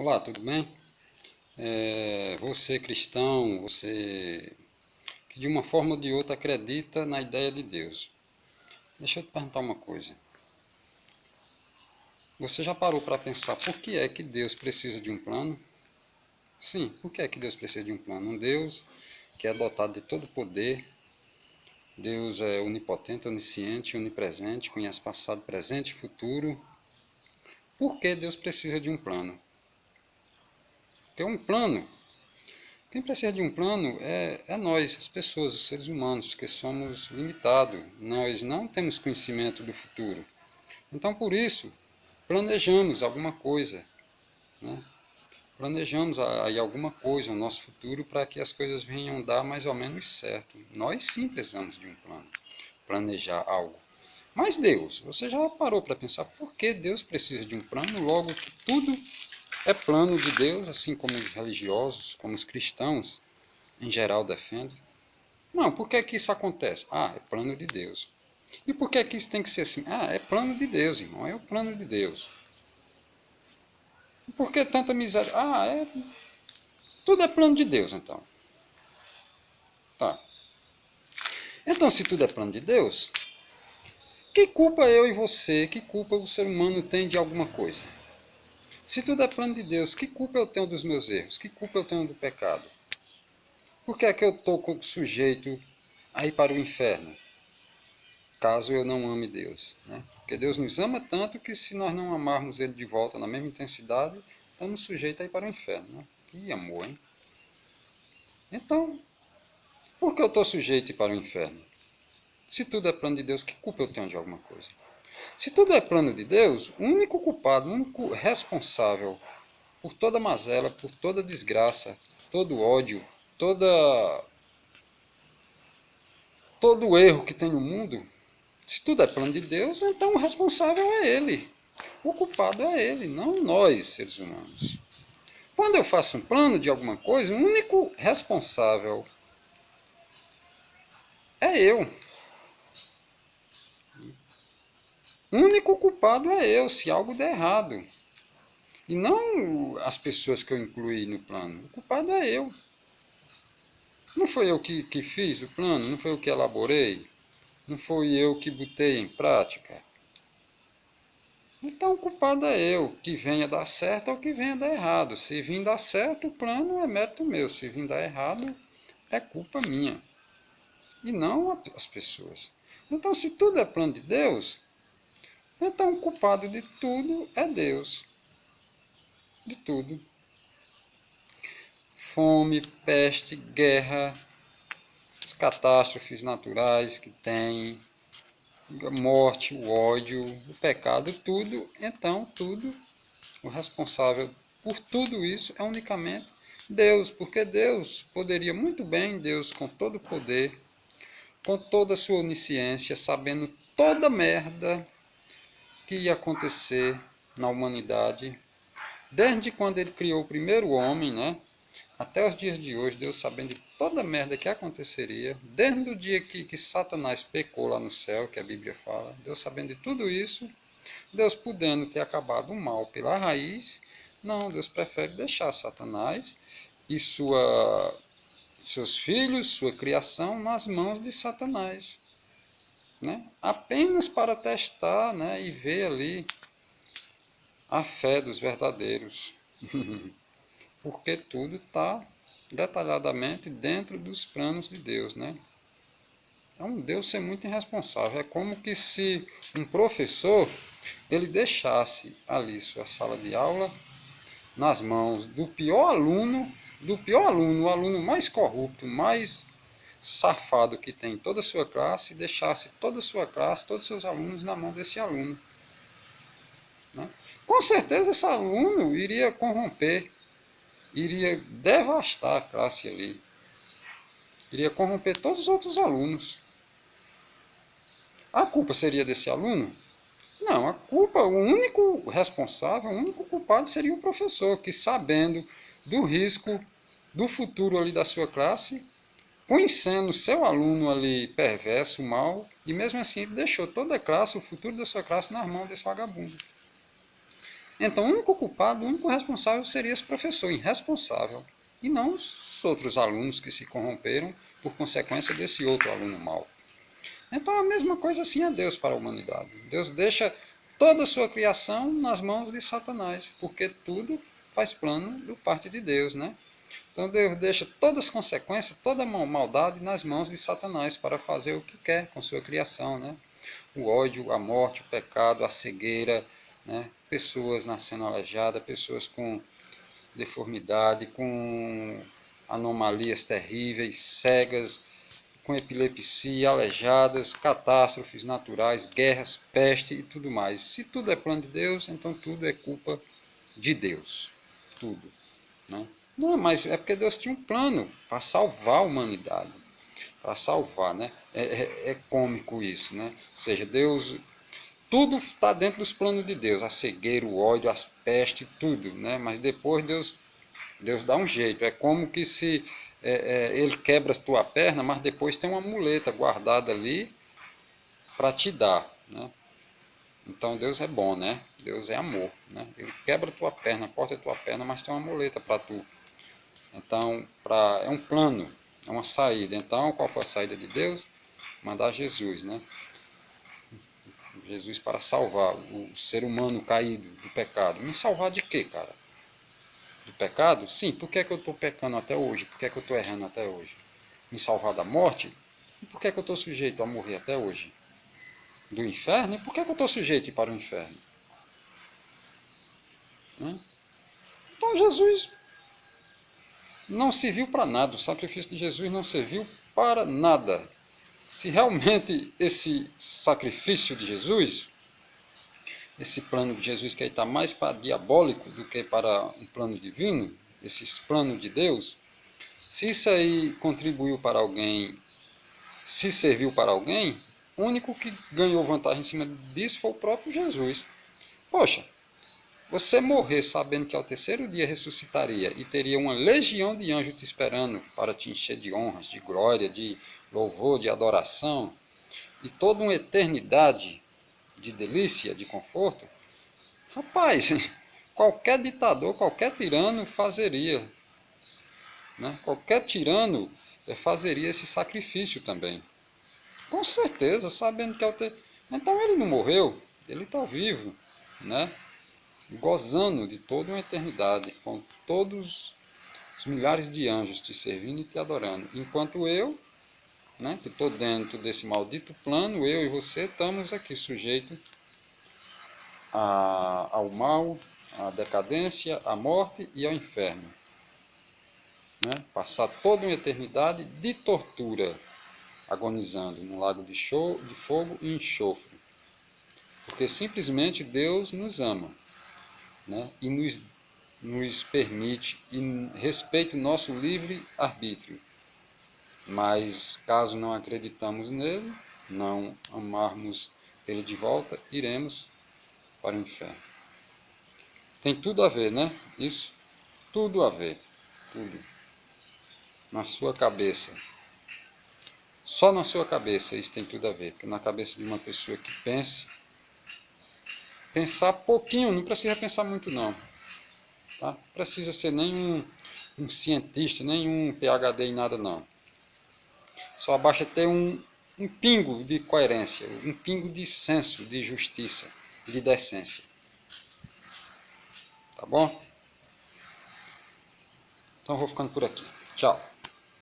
Olá, tudo bem? Você cristão, você que de uma forma ou de outra acredita na ideia de Deus. Deixa eu te perguntar uma coisa. Você já parou para pensar por que é que Deus precisa de um plano? Sim, por que é que Deus precisa de um plano? Um Deus que é dotado de todo poder. Deus é onipotente, onisciente, onipresente, conhece passado, presente e futuro. Por que Deus precisa de um plano? Ter um plano. Quem precisa de um plano é nós, as pessoas, os seres humanos, que somos limitados. Nós não temos conhecimento do futuro. Então, por isso, planejamos alguma coisa, né? Planejamos aí alguma coisa no nosso futuro para que as coisas venham dar mais ou menos certo. Nós sim precisamos de um plano, planejar algo. Mas Deus, você já parou para pensar por que Deus precisa de um plano, logo que tudo é plano de Deus, assim como os religiosos, como os cristãos em geral defendem? Não, por que que isso acontece? Ah, é plano de Deus. E por que que isso tem que ser assim? Ah, é plano de Deus, irmão, é o plano de Deus. E por que tanta miséria? Tudo é plano de Deus, então. Tá. Então, se tudo é plano de Deus, que culpa eu e você, que culpa o ser humano tem de alguma coisa? Se tudo é plano de Deus, que culpa eu tenho dos meus erros? Que culpa eu tenho do pecado? Por que é que eu estou sujeito a ir para o inferno? Caso eu não ame Deus, né? Porque Deus nos ama tanto que se nós não amarmos Ele de volta na mesma intensidade, estamos sujeitos a ir para o inferno, né? Que amor, hein? Então, por que eu estou sujeito a ir para o inferno? Se tudo é plano de Deus, que culpa eu tenho de alguma coisa? Se tudo é plano de Deus, o único culpado, o único responsável por toda mazela, por toda desgraça, todo ódio, todo o erro que tem no mundo, se tudo é plano de Deus, então o responsável é Ele. O culpado é Ele, não nós, seres humanos. Quando eu faço um plano de alguma coisa, o único responsável é eu. O único culpado é eu, se algo der errado. E não as pessoas que eu incluí no plano. O culpado é eu. Não foi eu que fiz o plano, não foi eu que elaborei, não foi eu que botei em prática. Então o culpado é eu, que venha dar certo ou que venha dar errado. Se vir dar certo, o plano é mérito meu. Se vir dar errado, é culpa minha. E não as pessoas. Então, se tudo é plano de Deus, então o culpado de tudo é Deus. De tudo. Fome, peste, guerra, as catástrofes naturais que tem, a morte, o ódio, o pecado, tudo. Então, tudo, o responsável por tudo isso é unicamente Deus, porque Deus poderia muito bem, Deus com todo o poder, com toda a sua onisciência, sabendo toda a merda que ia acontecer na humanidade, desde quando ele criou o primeiro homem, né? Até os dias de hoje, Deus sabendo de toda a merda que aconteceria, desde o dia que Satanás pecou lá no céu, que a Bíblia fala, Deus sabendo de tudo isso, Deus podendo ter acabado o mal pela raiz, não, Deus prefere deixar Satanás e seus filhos, sua criação, nas mãos de Satanás, né? Apenas para testar, né? E ver ali a fé dos verdadeiros. Porque tudo está detalhadamente dentro dos planos de Deus, né? Então, Deus ser muito irresponsável. É como que se um professor ele deixasse ali sua sala de aula nas mãos do pior aluno, o aluno mais corrupto, mais safado que tem em toda a sua classe, e deixasse toda a sua classe, todos os seus alunos na mão desse aluno, né? Com certeza esse aluno iria corromper, iria devastar a classe ali, iria corromper todos os outros alunos. A culpa seria desse aluno? Não, a culpa, o único responsável, o único culpado seria o professor, que sabendo do risco do futuro ali da sua classe, conhecendo seu aluno ali perverso, mal, e mesmo assim ele deixou toda a classe, o futuro da sua classe nas mãos desse vagabundo. Então, o único culpado, o único responsável seria esse professor irresponsável, e não os outros alunos que se corromperam por consequência desse outro aluno mau. Então, a mesma coisa assim é Deus para a humanidade. Deus deixa toda a sua criação nas mãos de Satanás, porque tudo faz plano do parte de Deus, né? Então Deus deixa todas as consequências, toda a maldade nas mãos de Satanás para fazer o que quer com sua criação, né? O ódio, a morte, o pecado, a cegueira, né? Pessoas nascendo aleijadas, pessoas com deformidade, com anomalias terríveis, cegas, com epilepsia, aleijadas, catástrofes naturais, guerras, peste e tudo mais. Se tudo é plano de Deus, então tudo é culpa de Deus. Tudo. Né? Não, mas é porque Deus tinha um plano para salvar a humanidade. Para salvar, né? É cômico isso, né? Ou seja, Deus. Tudo está dentro dos planos de Deus. A cegueira, o ódio, as pestes, tudo, né? Mas depois Deus dá um jeito. É como que se ele quebra a tua perna, mas depois tem uma muleta guardada ali para te dar, né? Então Deus é bom, né? Deus é amor, né? Ele quebra a tua perna, corta a tua perna, mas tem uma muleta para tu. Então, é um plano, é uma saída. Então, qual foi a saída de Deus? Mandar Jesus, né? Jesus para salvar o ser humano caído do pecado. Me salvar de quê, cara? Do pecado? Sim, por que é que eu estou pecando até hoje? Por que é que eu estou errando até hoje? Me salvar da morte? E por que é que eu estou sujeito a morrer até hoje? Do inferno? E por que é que eu estou sujeito a ir para o inferno? Né? Então Jesus não serviu para nada, o sacrifício de Jesus não serviu para nada. Se realmente esse sacrifício de Jesus, esse plano de Jesus que está mais para diabólico do que para um plano divino, esses planos de Deus, se isso aí contribuiu para alguém, se serviu para alguém, o único que ganhou vantagem em cima disso foi o próprio Jesus. Poxa, você morrer sabendo que ao terceiro dia ressuscitaria e teria uma legião de anjos te esperando para te encher de honras, de glória, de louvor, de adoração, e toda uma eternidade de delícia, de conforto, rapaz, qualquer ditador, qualquer tirano fazeria. Né? Qualquer tirano fazeria esse sacrifício também. Com certeza, sabendo que é o ter... Então ele não morreu, ele está vivo, né? Gozando de toda uma eternidade, com todos os milhares de anjos te servindo e te adorando. Enquanto eu, né, que estou dentro desse maldito plano, eu e você estamos aqui sujeitos ao mal, à decadência, à morte e ao inferno. Né? Passar toda uma eternidade de tortura, agonizando no lago de fogo e enxofre. Porque simplesmente Deus nos ama, né? E nos permite e respeita o nosso livre arbítrio. Mas caso não acreditamos nele, não amarmos ele de volta, iremos para o inferno. Tem tudo a ver, né? Isso, tudo a ver, tudo. Na sua cabeça. Só na sua cabeça isso tem tudo a ver. Porque na cabeça de uma pessoa que pense, pensar pouquinho, não precisa pensar muito não. Tá? Não precisa ser nenhum um cientista, nenhum PhD em nada não. Só basta ter um pingo de coerência, um pingo de senso, de justiça, de decência. Tá bom? Então eu vou ficando por aqui. Tchau.